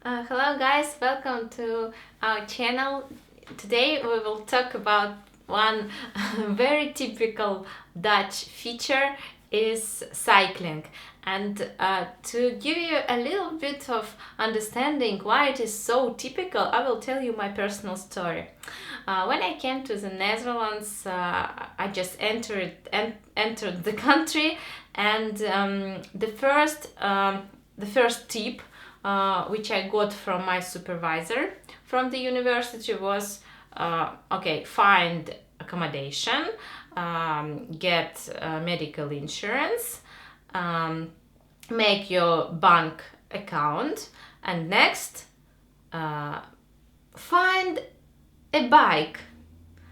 Hello guys, welcome to our channel. Today we will talk about one very typical Dutch feature is cycling. And to give you a little bit of understanding why it is so typical, I will tell you my personal story. When I came to the Netherlands, I just entered the country, and the first tip which I got from my supervisor from the university was okay, find accommodation, get medical insurance, make your bank account, and next, find a bike.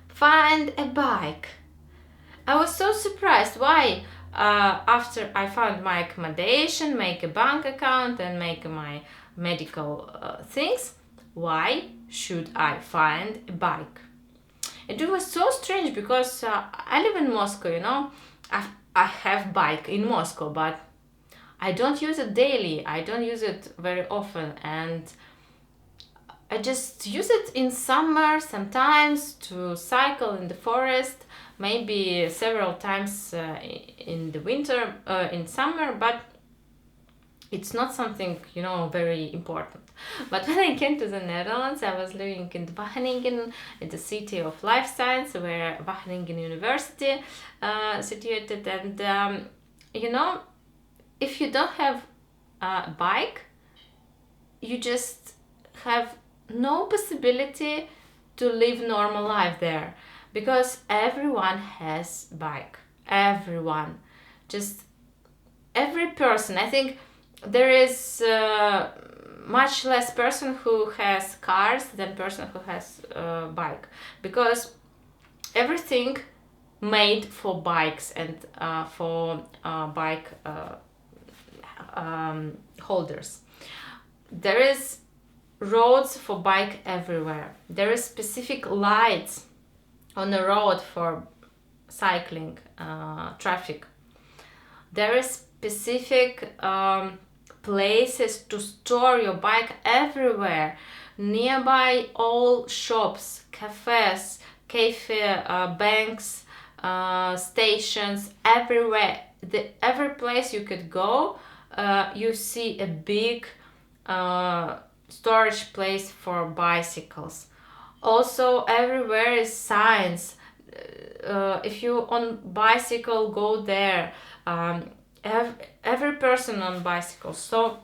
Find a bike. I was so surprised. Why? After I found my accommodation, make a bank account, and make my medical things, why should I find a bike? It was so strange because I live in Moscow, I have bike in Moscow, but I don't use it daily. I don't use it very often, and I just use it in summer sometimes to cycle in the forest, maybe several times in the winter, in summer, but it's not something, very important. But when I came to the Netherlands, I was living in Wageningen, in the city of life science, where Wageningen University situated, and if you don't have a bike, you just have no possibility to live normal life there, because everyone has bike. Everyone, just every person. I think there is much less person who has cars than person who has bike, because everything made for bikes and for bike holders. There is roads for bike everywhere. There is specific lights on the road for cycling traffic. There is specific places to store your bike everywhere. Nearby all shops, cafes, banks, stations, everywhere. Every place you could go, you see a big storage place for bicycles. Also, everywhere is signs. If you on bicycle, go there. Every person on bicycle. So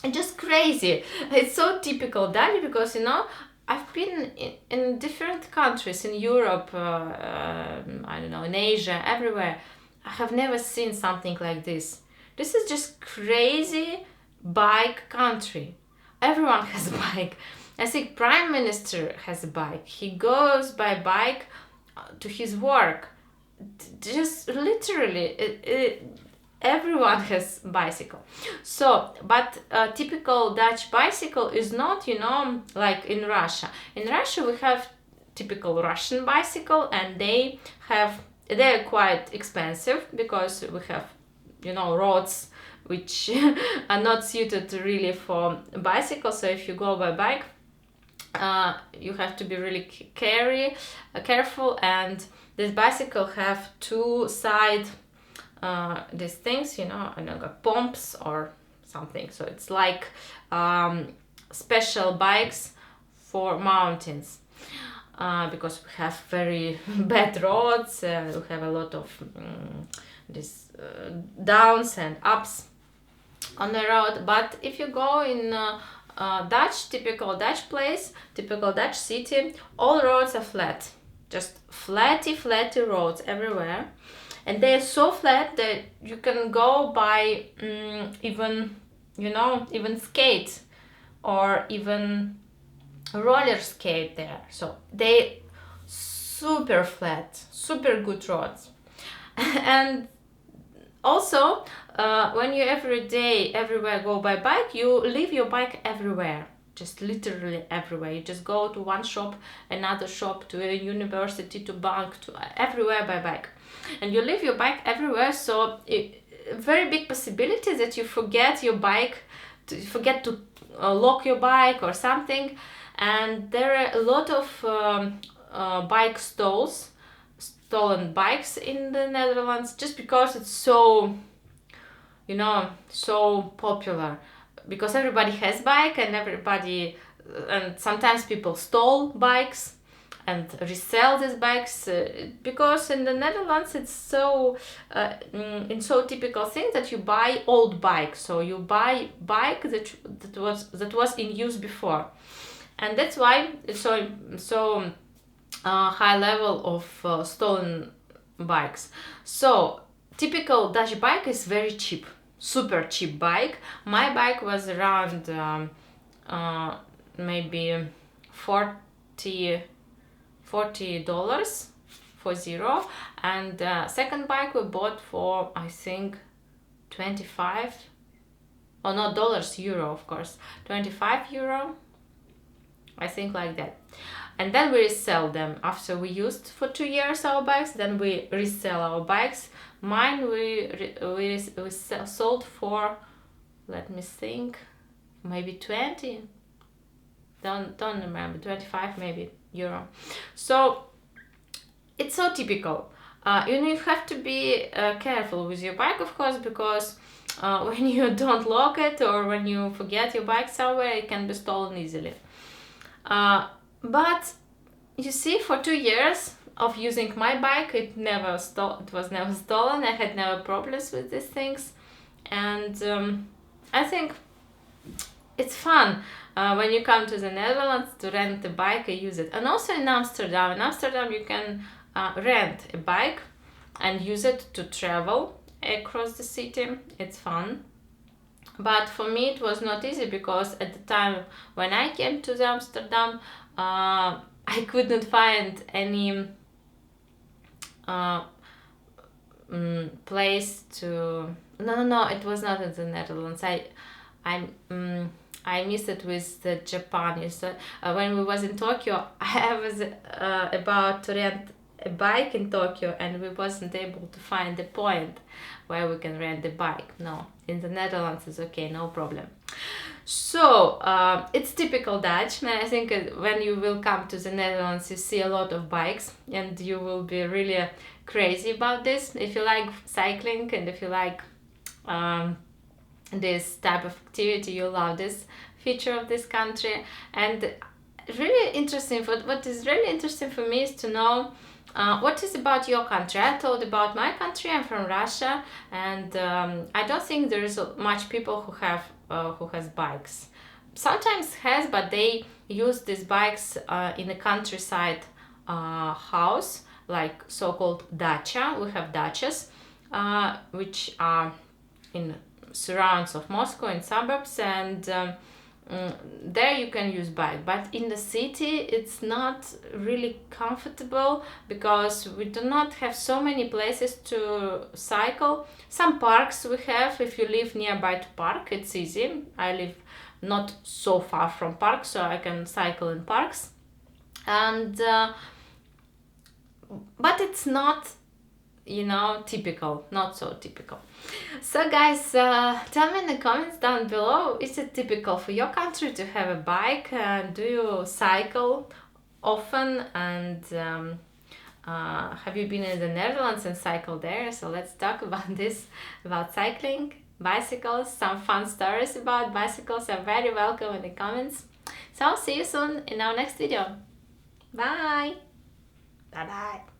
it's just crazy. It's so typical Dutch, because I've been in different countries in Europe. I don't know, in Asia, everywhere. I have never seen something like this. This is just crazy bike country. Everyone has a bike. I think Prime Minister has a bike. He goes by bike to his work. Just literally, everyone has bicycle. So, but typical Dutch bicycle is not, like in Russia. In Russia, we have typical Russian bicycle, and they're quite expensive, because we have, roads which are not suited really for bicycles. So if you go by bike, you have to be really careful. And this bicycle have two side these things, like pumps or something. So it's like special bikes for mountains, because we have very bad roads. We have a lot of these downs and ups on the road. But if you go in typical Dutch place, typical Dutch city, all roads are flat, just flatty roads everywhere, and they're so flat that you can go by even skate, or even roller skate there. So they super flat, super good roads. And also, when you everywhere go by bike, you leave your bike everywhere, just literally everywhere. You just go to one shop, another shop, to a university, to bank, to everywhere by bike, and you leave your bike everywhere. So very big possibility that you forget your bike, forget to lock your bike or something. And there are a lot of bike stolen bikes in the Netherlands, just because it's so, so popular, because everybody has bike, and sometimes people stole bikes and resell these bikes, because in the Netherlands it's so so typical thing that you buy old bike, so you buy bike that was in use before, and that's why it's so high level of stolen bikes. So typical Dutch bike is very cheap, super cheap bike. My bike was around maybe 40 $40 for zero, and second bike we bought for, I think, 25, oh not dollars, euro, of course, 25 euro, I think, like that. And then we resell them after we used for 2 years our bikes. Then we resell our bikes. Mine we sold for, let me think, maybe 20, don't remember, 25 maybe euro. So it's so typical. You have to be careful with your bike, of course, because when you don't lock it, or when you forget your bike somewhere, it can be stolen easily. But you see, for 2 years of using my bike, it was never stolen. I had never problems with these things, and I think it's fun when you come to the Netherlands to rent a bike and use it. And also in Amsterdam. In Amsterdam you can rent a bike and use it to travel across the city. It's fun. But for me it was not easy, because at the time when I came to the Amsterdam, I couldn't find any place to... No, it was not in the Netherlands. I missed it with the Japan. So, when we was in Tokyo, I was about to rent a bike in Tokyo, and we wasn't able to find the point where we can rent the bike. No, in the Netherlands it's okay, no problem. So it's typical Dutch, and I think when you will come to the Netherlands, you see a lot of bikes, and you will be really crazy about this. If you like cycling, and if you like this type of activity, you love this feature of this country. And really interesting, what is really interesting for me is to know what is about your country. I told about my country. I'm from Russia, and I don't think there is much people who has bikes. Sometimes has, but they use these bikes in a countryside house, like so-called dacha. We have dachas, which are in surrounds of Moscow, in suburbs, and there you can use bike. But in the city it's not really comfortable, because we do not have so many places to cycle. Some parks we have. If you live nearby to park, it's easy. I live not so far from parks, so I can cycle in parks. And but it's not, typical, not so typical. So guys, tell me in the comments down below, is it typical for your country to have a bike? Do you cycle often? And have you been in the Netherlands and cycled there? So let's talk about this, about cycling, bicycles, some fun stories about bicycles are very welcome in the comments. So see you soon in our next video. Bye! Bye bye!